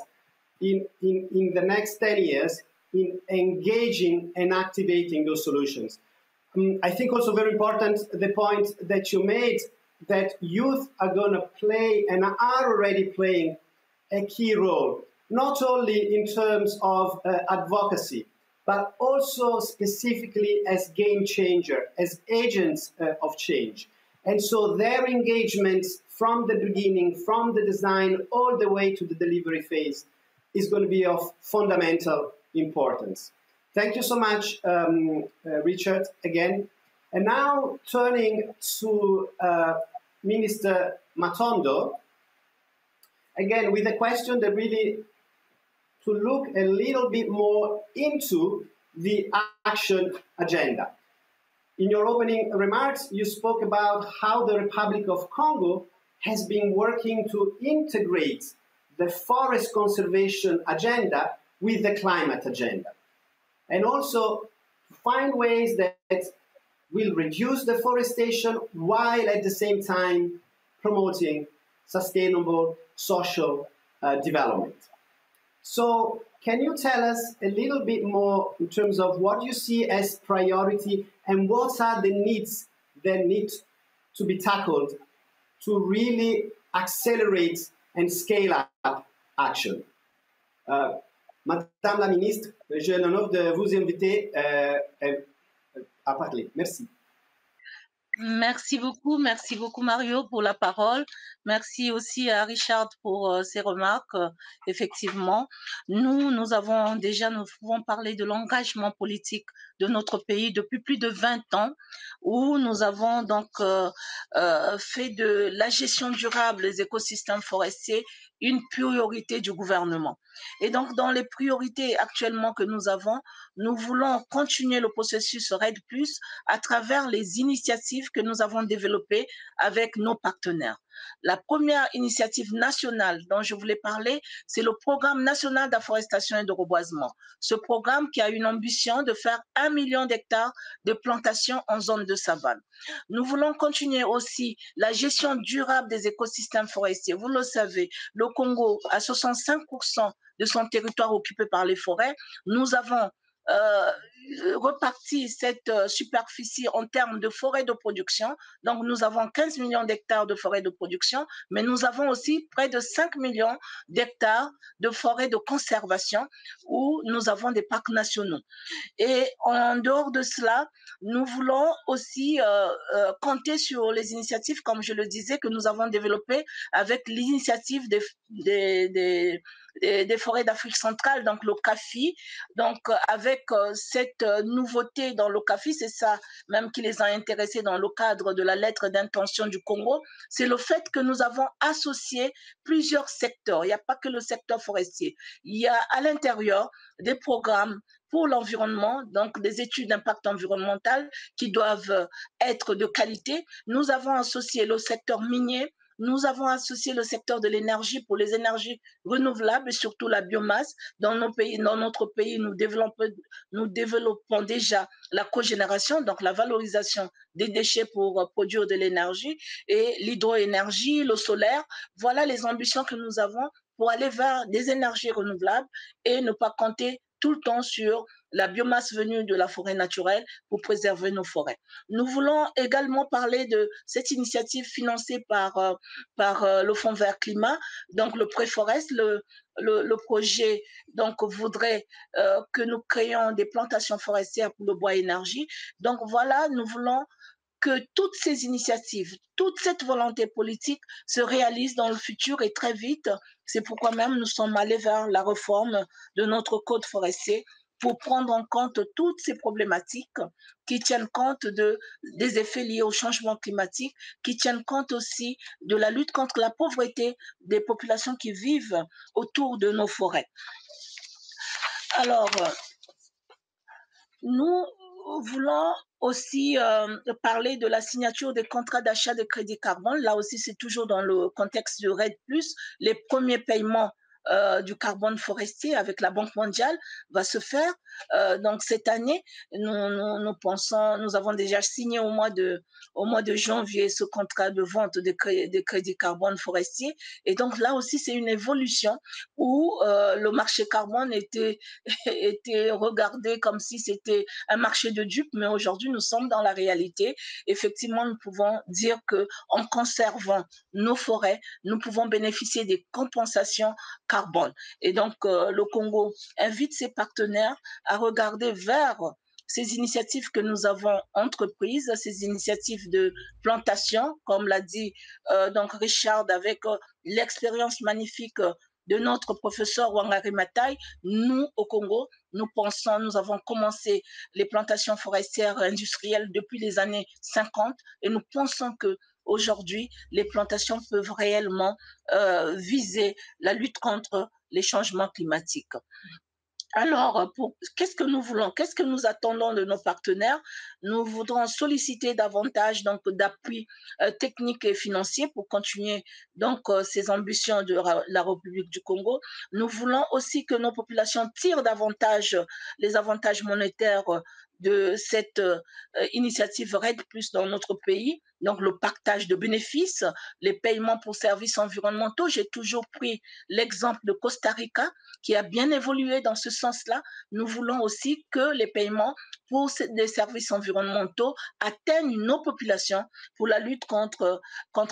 in the next 10 years in engaging and activating those solutions. I think also very important, the point that you made, that youth are going to play and are already playing a key role, not only in terms of advocacy, but also specifically as game changer, as agents of change. And so their engagement from the beginning, from the design, all the way to the delivery phase is going to be of fundamental importance. Thank you so much, Richard, again. And now turning to Minister Matondo, again, with a question that really to look a little bit more into the action agenda. In your opening remarks, you spoke about how the Republic of Congo has been working to integrate the forest conservation agenda with the climate agenda, and also find ways that will reduce deforestation while at the same time promoting sustainable social development. So can you tell us a little bit more in terms of what you see as priority and what are the needs that need to be tackled to really accelerate and scale up action? Madame la Ministre, j'ai l'honneur de vous inviter à parler. Merci. Merci beaucoup Mario pour la parole. Merci aussi à Richard pour ses remarques. Effectivement, nous pouvons parler de l'engagement politique de notre pays depuis plus de 20 ans, où nous avons donc fait de la gestion durable des écosystèmes forestiers une priorité du gouvernement. Et donc, dans les priorités actuellement que nous avons, nous voulons continuer le processus RED+, à travers les initiatives que nous avons développées avec nos partenaires. La première initiative nationale dont je voulais parler, c'est le programme national d'afforestation et de reboisement. Ce programme qui a une ambition de faire 1 million d'hectares de plantations en zone de savane. Nous voulons continuer aussi la gestion durable des écosystèmes forestiers. Vous le savez, le Congo a 65% de son territoire occupé par les forêts. Nous avons reparti cette superficie en termes de forêts de production. Donc, nous avons 15 millions d'hectares de forêts de production, mais nous avons aussi près de 5 millions d'hectares de forêts de conservation où nous avons des parcs nationaux. Et en dehors de cela, nous voulons aussi compter sur les initiatives, comme je le disais, que nous avons développées avec l'initiative des forêts d'Afrique centrale, donc le CAFI. Donc, avec cette nouveauté dans le CAFI, c'est ça même qui les a intéressés dans le cadre de la lettre d'intention du Congo, c'est le fait que nous avons associé plusieurs secteurs. Il n'y a pas que le secteur forestier. Il y a à l'intérieur des programmes pour l'environnement, donc des études d'impact environnemental qui doivent être de qualité. Nous avons associé le secteur minier, nous avons associé le secteur de l'énergie pour les énergies renouvelables et surtout la biomasse. Dans notre pays, nous développons déjà la cogénération, donc la valorisation des déchets pour produire de l'énergie et l'hydroénergie, le solaire. Voilà les ambitions que nous avons pour aller vers des énergies renouvelables et ne pas compter tout le temps sur la biomasse venue de la forêt naturelle pour préserver nos forêts. Nous voulons également parler de cette initiative financée par le Fonds vert climat, donc le Préforest, le projet donc voudrait que nous créions des plantations forestières pour le bois énergie. Donc voilà, nous voulons que toutes ces initiatives, toute cette volonté politique se réalise dans le futur et très vite. C'est pourquoi même nous sommes allés vers la réforme de notre code forestier pour prendre en compte toutes ces problématiques qui tiennent compte des effets liés au changement climatique, qui tiennent compte aussi de la lutte contre la pauvreté des populations qui vivent autour de nos forêts. Alors, nous voulons aussi parler de la signature des contrats d'achat de crédit carbone. Là aussi, c'est toujours dans le contexte de RED+. Les premiers paiements du carbone forestier avec la Banque mondiale va se faire. Donc cette année, nous avons déjà signé au mois de janvier ce contrat de vente de crédit carbone forestier. Et donc là aussi, c'est une évolution où le marché carbone était regardé comme si c'était un marché de dupes, mais aujourd'hui, nous sommes dans la réalité. Effectivement, nous pouvons dire qu'en conservant nos forêts, nous pouvons bénéficier des compensations carbone. Et donc, le Congo invite ses partenaires à regarder vers ces initiatives que nous avons entreprises, ces initiatives de plantation, comme l'a dit donc Richard, avec l'expérience magnifique de notre professeur Wangari Maathai. Nous, au Congo, nous avons commencé les plantations forestières industrielles depuis les années 50 et nous pensons que aujourd'hui, les plantations peuvent réellement viser la lutte contre les changements climatiques. Alors, qu'est-ce que nous voulons? Qu'est-ce que nous attendons de nos partenaires? Nous voudrons solliciter davantage d'appui technique et financier pour continuer ces ambitions de la République du Congo. Nous voulons aussi que nos populations tirent davantage les avantages monétaires de cette initiative RED+ dans notre pays, donc le partage de bénéfices, les paiements pour services environnementaux. J'ai toujours pris l'exemple de Costa Rica qui a bien évolué dans ce sens-là. Nous voulons aussi que les paiements pour des services environnementaux atteignent nos populations pour la lutte contre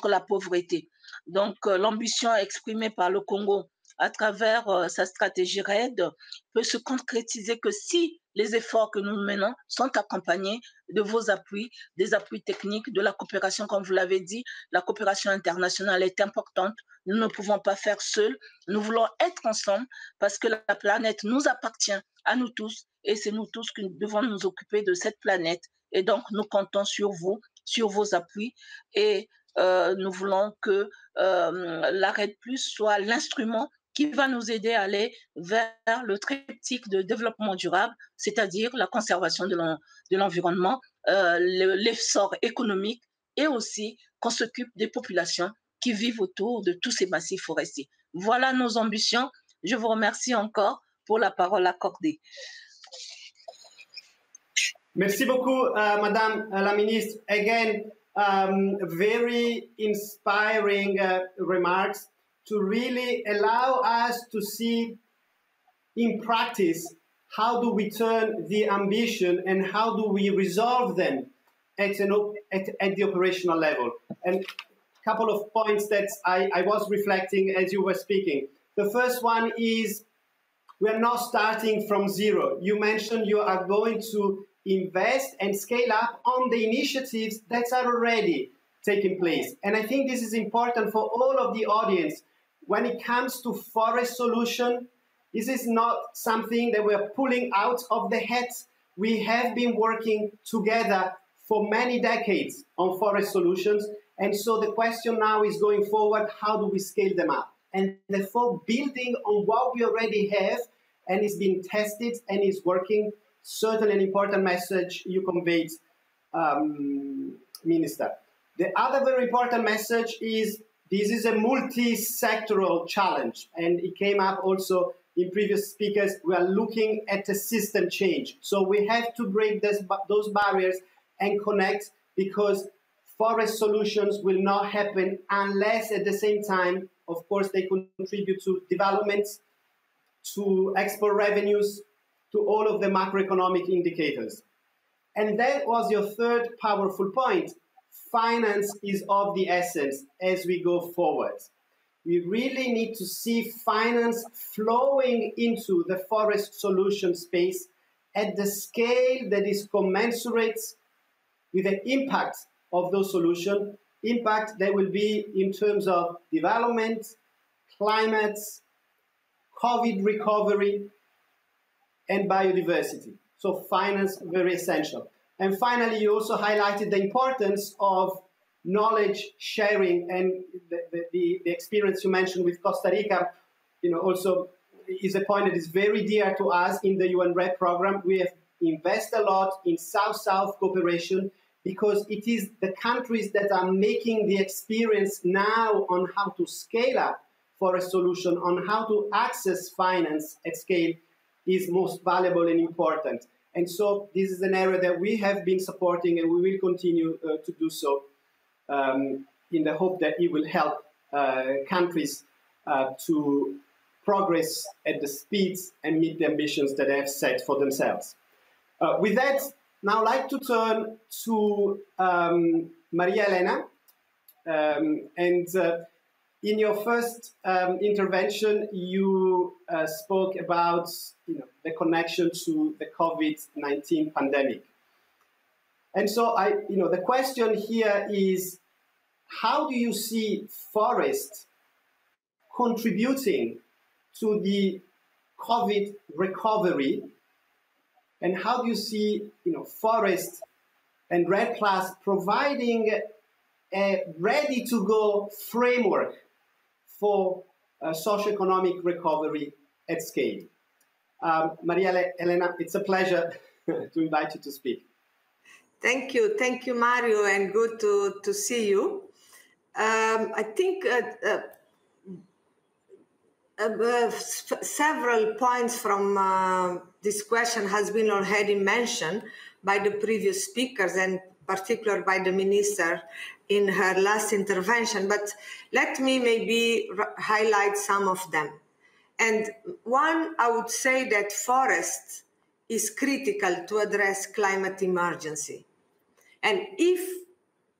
la pauvreté. Donc, l'ambition exprimée par le Congo à travers sa stratégie RED peut se concrétiser que si les efforts que nous menons sont accompagnés de vos appuis, des appuis techniques, de la coopération, comme vous l'avez dit. La coopération internationale est importante. Nous ne pouvons pas faire seuls. Nous voulons être ensemble parce que la planète nous appartient à nous tous et c'est nous tous qui devons nous occuper de cette planète. Et donc, nous comptons sur vous, sur vos appuis et nous voulons que l'ARED+ soit l'instrument qui va nous aider à aller vers le triptyque de développement durable, c'est-à-dire la conservation de l'environnement, l'essor économique et aussi qu'on s'occupe des populations qui vivent autour de tous ces massifs forestiers. Voilà nos ambitions. Je vous remercie encore pour la parole accordée. Merci beaucoup, Madame la Ministre. Again, very inspiring remarks to really allow us to see in practice how do we turn the ambition and how do we resolve them at the operational level. And a couple of points that I was reflecting as you were speaking. The first one is we're not starting from zero. You mentioned you are going to invest and scale up on the initiatives that are already taking place. And I think this is important for all of the audience. When it comes to forest solution, this is not something that we're pulling out of the hat. We have been working together for many decades on forest solutions. And so the question now is going forward, how do we scale them up? And therefore, building on what we already have and is being tested and is working, certainly an important message you conveyed, Minister. The other very important message is this is a multi-sectoral challenge, and it came up also in previous speakers. We are looking at a system change. So we have to break those barriers and connect, because forest solutions will not happen unless at the same time, of course, they contribute to development, to export revenues, to all of the macroeconomic indicators. And that was your third powerful point. Finance is of the essence as we go forward. We really need to see finance flowing into the forest solution space at the scale that is commensurate with the impact of those solutions, impact that will be in terms of development, climate, COVID recovery, and biodiversity. So finance, very essential. And finally, you also highlighted the importance of knowledge sharing, and the experience you mentioned with Costa Rica, also is a point that is very dear to us in the UN RED program. We have invested a lot in South-South cooperation because it is the countries that are making the experience now on how to scale up for a solution, on how to access finance at scale is most valuable and important. And so this is an area that we have been supporting, and we will continue to do so in the hope that it will help countries to progress at the speeds and meet the ambitions that they have set for themselves. With that, now I'd like to turn to Maria Elena. In your first intervention, you spoke about the connection to the COVID-19 pandemic. And so the question here is, how do you see forest contributing to the COVID recovery? And how do you see forest and RED+ providing a ready-to-go framework for socioeconomic recovery at scale? Maria Elena, it's a pleasure to invite you to speak. Thank you, Mario, and good to see you. I think several points from this question has been already mentioned by the previous speakers, and particularly by the minister in her last intervention, but let me maybe highlight some of them. And one, I would say that forest is critical to address climate emergency. And if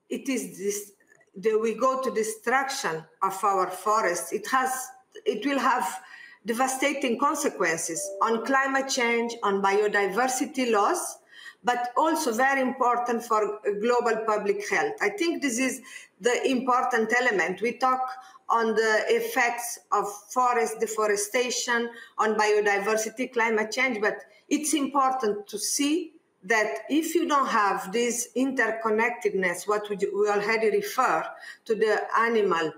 it is this, that we go to destruction of our forests, it will have devastating consequences on climate change, on biodiversity loss, but also very important for global public health. I think this is the important element. We talk on the effects of forest deforestation, on biodiversity, climate change, but it's important to see that if you don't have this interconnectedness, what we already refer to the animal,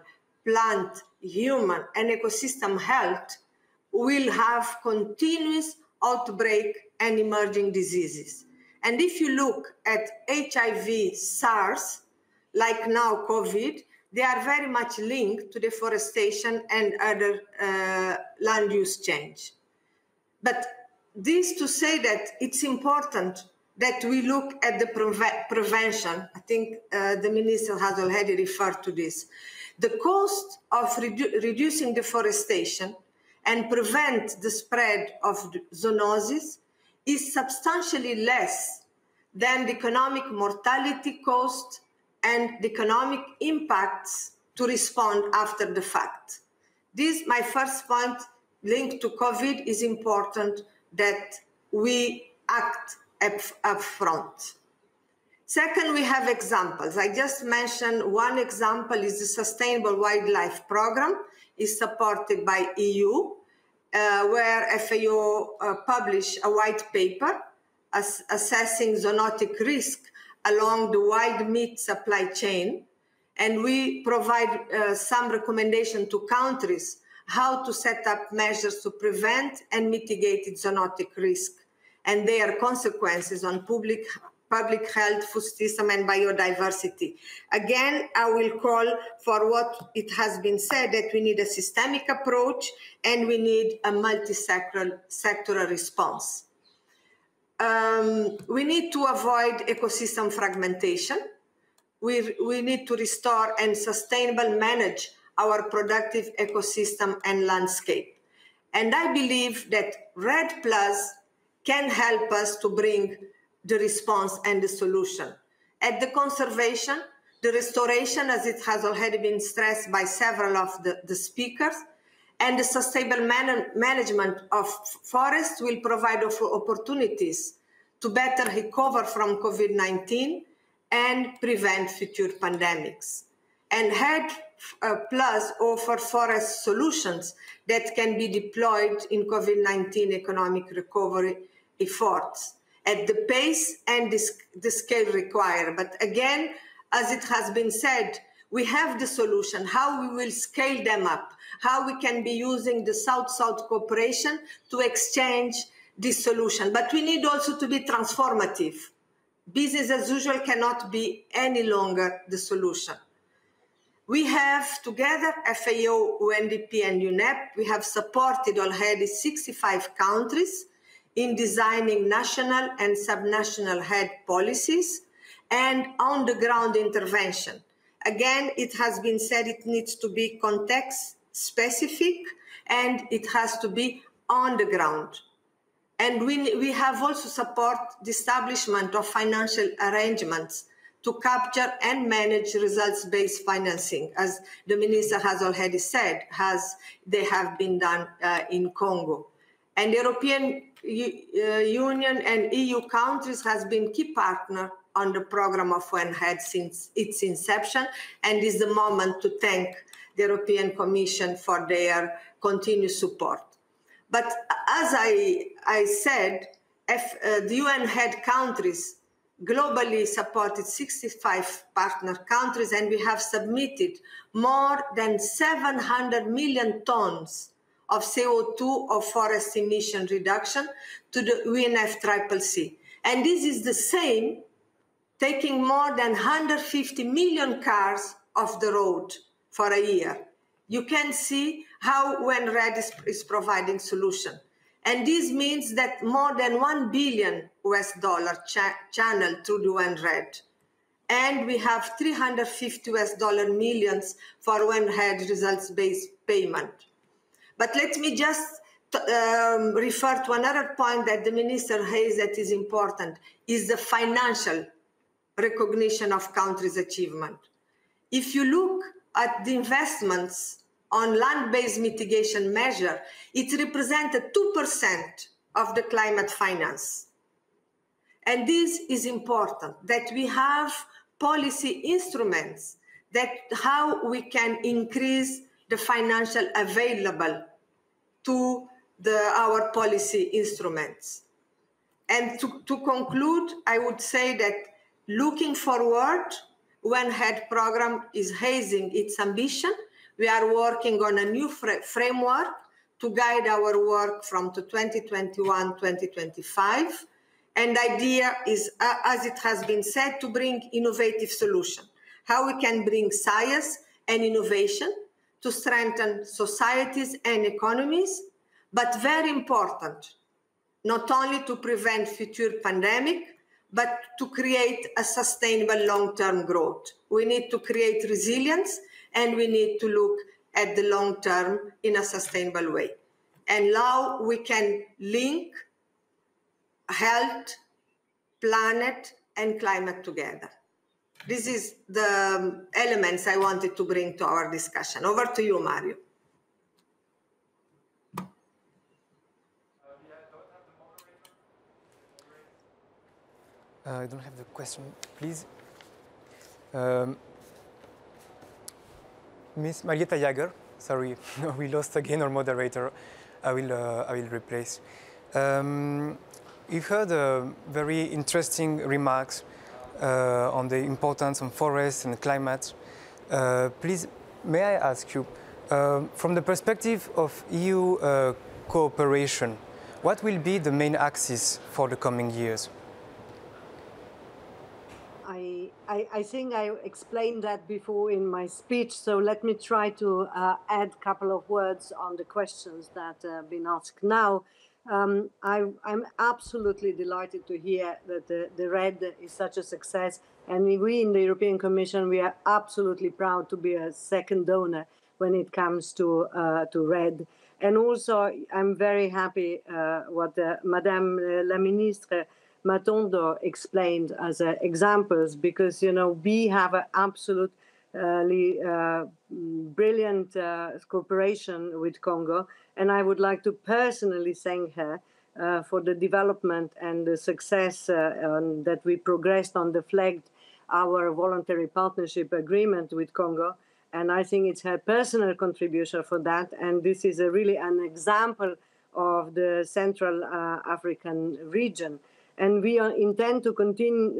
plant, human, and ecosystem health, we'll have continuous outbreak and emerging diseases. And if you look at HIV, SARS, like now COVID, they are very much linked to deforestation and other land use change. But this to say that it's important that we look at the prevention. I think the minister has already referred to this. The cost of reducing deforestation and prevent the spread of zoonosis is substantially less than the economic mortality cost and the economic impacts to respond after the fact. This, my first point, linked to COVID, is important that we act up front. Second, we have examples. I just mentioned one example is the Sustainable Wildlife Program, is supported by EU, where FAO published a white paper assessing zoonotic risk along the wild meat supply chain. And we provide some recommendation to countries how to set up measures to prevent and mitigate zoonotic risk and their consequences on public health, food system, and biodiversity. Again, I will call for what it has been said, that we need a systemic approach and we need a multi-sectoral response. We need to avoid ecosystem fragmentation. We need to restore and sustainably manage our productive ecosystem and landscape. And I believe that REDD+ can help us to bring the response and the solution. At the conservation, the restoration, as it has already been stressed by several of the speakers, and the sustainable management of forests will provide opportunities to better recover from COVID-19 and prevent future pandemics. And REDD+ offer forest solutions that can be deployed in COVID-19 economic recovery efforts at the pace and the scale required. But again, as it has been said, we have the solution, how we will scale them up, how we can be using the South-South cooperation to exchange this solution. But we need also to be transformative. Business as usual cannot be any longer the solution. We have together FAO, UNDP, and UNEP, we have supported already 65 countries in designing national and subnational head policies and on-the-ground intervention. Again, it has been said it needs to be context-specific and it has to be on the ground. And we have also supported the establishment of financial arrangements to capture and manage results-based financing, as the minister has already said, they have been done in Congo. And the European Union and EU countries has been key partner on the program of UN-REDD since its inception, and is the moment to thank the European Commission for their continued support. But as I said, the UN-REDD countries globally supported 65 partner countries, and we have submitted more than 700 million tons of CO2 of forest emission reduction to the UNFCCC. And this is the same taking more than 150 million cars off the road for a year. You can see how UN-REDD is providing solution. And this means that more than $1 billion channeled through the UN-REDD. And we have $350 millions for UN-REDD results-based payment. But let me just refer to another point that the minister raised that is important, is the financial recognition of countries' achievement. If you look at the investments on land-based mitigation measure, it represented 2% of the climate finance. And this is important, that we have policy instruments that how we can increase the financial available to our policy instruments. And to conclude, I would say that looking forward, One Head program is raising its ambition. We are working on a new framework to guide our work from 2021-2025. And the idea is, as it has been said, to bring innovative solutions. How we can bring science and innovation to strengthen societies and economies, but very important, not only to prevent future pandemic, but to create a sustainable long-term growth. We need to create resilience, and we need to look at the long term in a sustainable way. And now we can link health, planet, and climate together. This is the elements I wanted to bring to our discussion. Over to you, Mario. I don't have the question, please. Miss Marietta Jager, sorry, we lost again our moderator. I will replace. You've heard very interesting remarks on the importance of forests and climate. Please, may I ask you, from the perspective of EU cooperation, what will be the main axis for the coming years? I think I explained that before in my speech, so let me try to add a couple of words on the questions that have been asked now. I'm absolutely delighted to hear that the RED is such a success, and we in the European Commission, we are absolutely proud to be a second donor when it comes to RED. And also, I'm very happy what Madame la Ministre Matondo explained as examples, because, you know, we have an absolutely brilliant cooperation with Congo, and I would like to personally thank her for the development and the success that we progressed on the flagged our voluntary partnership agreement with Congo, and I think it's her personal contribution for that, and this is really an example of the Central African region. And we intend to continue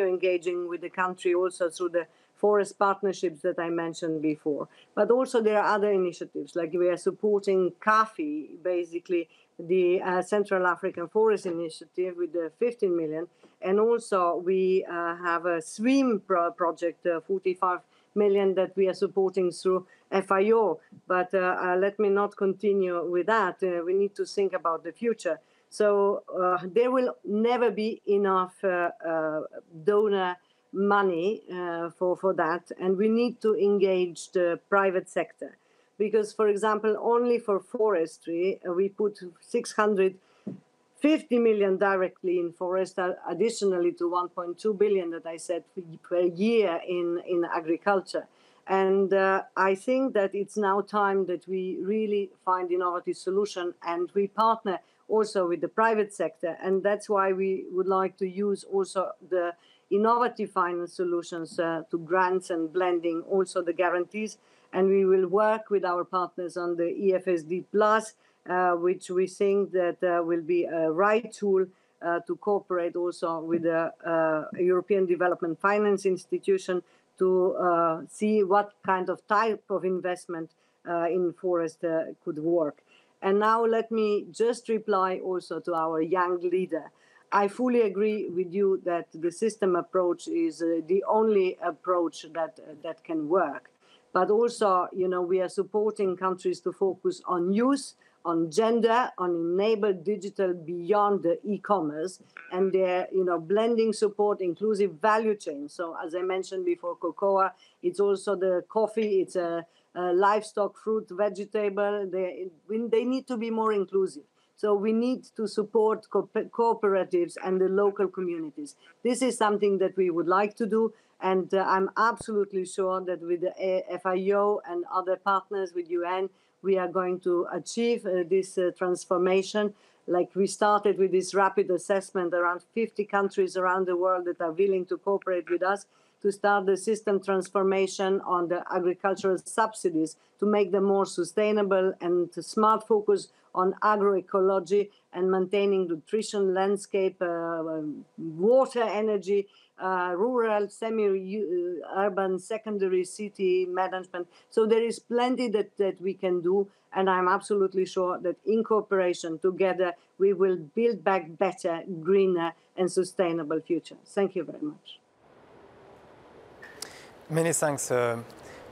engaging with the country also through the forest partnerships that I mentioned before. But also there are other initiatives, like we are supporting CAFI, basically the Central African Forest Initiative with the 15 million. And also we have a SWIM project, 45 million that we are supporting through FIO. But let me not continue with that. We need to think about the future. So there will never be enough donor money for that, and we need to engage the private sector. Because, for example, only for forestry, we put 650 million directly in forest, additionally to 1.2 billion that I said per year in agriculture. And I think that it's now time that we really find innovative solution, and we partner also with the private sector. And that's why we would like to use also the innovative finance solutions to grants and blending, also the guarantees. And we will work with our partners on the EFSD Plus, which we think that will be a right tool to cooperate also with the European Development Finance Institution to see what kind of type of investment in forest could work. And now let me just reply also to our young leader. I fully agree with you that the system approach is the only approach that can work. But also, you know, we are supporting countries to focus on youth, on gender, on enable digital beyond the e-commerce, and their, you know, blending support, inclusive value chain. So as I mentioned before, cocoa, it's also the coffee, it's a livestock, fruit, vegetable. They need to be more inclusive. So we need to support cooperatives and the local communities. This is something that we would like to do. And I'm absolutely sure that with the FIO and other partners with UN, we are going to achieve this transformation. Like we started with this rapid assessment, around 50 countries around the world that are willing to cooperate with us to start the system transformation on the agricultural subsidies to make them more sustainable and to smart focus on agroecology and maintaining nutrition, landscape, water, energy, rural, semi-urban, secondary city management. So there is plenty that we can do. And I'm absolutely sure that in cooperation together, we will build back better, greener, and sustainable future. Thank you very much. Many thanks,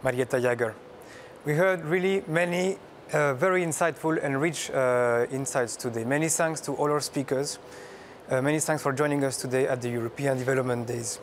Marietta Jager. We heard really many very insightful and rich insights today. Many thanks to all our speakers. Many thanks for joining us today at the European Development Days.